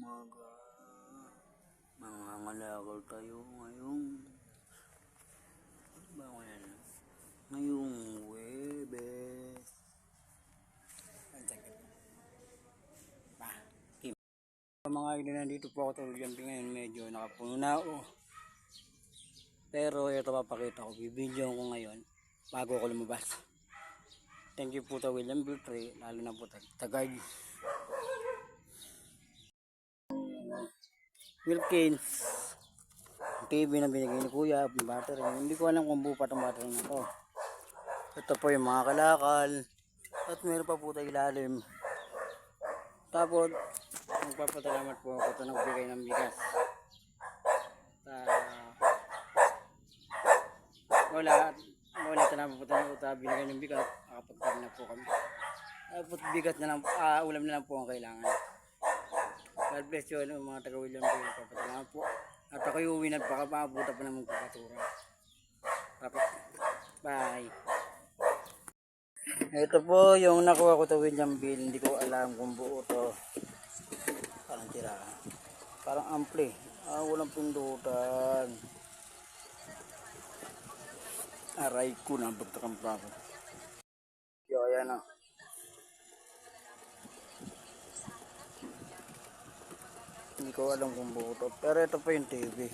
umaga. Mangangalakal tayo ngayong Huwebes. Mga idol, nandito po ako sa William P. Ngayon medyo nakapuno na ako. Pero ito papakita ko, bibidyo ko ngayon bago ako lumabas. Thank you po sa William B. lalo na po Tagay. Wilkins TV na binigay ni Kuya, battery. Hindi ko alam kung buo pa itong battery na to. Ito po yung mga kalakal. At meron pa po tayo ilalim. Tapos magpapasalamat po ako sa nagbigay ng bigas. Wala na po tayo binigay ng bigas. Nakapagpag na po kami. Tapos bigas na lang, ulam na lang po ang kailangan. God bless you mga taga-William P. Nagpapasalamat po. At ako'y uwi na baka maabuta pa ng magpapatura. Bye. Ito po yung nakuha ko sa William Bill. Hindi ko alam kung buo to. Parang tira. Parang ampli. Walang pindutan. Aray ko na bagtakang pa ako. Yo, ayan na. Hindi ko alam kung buo to. Pero ito po yung TV.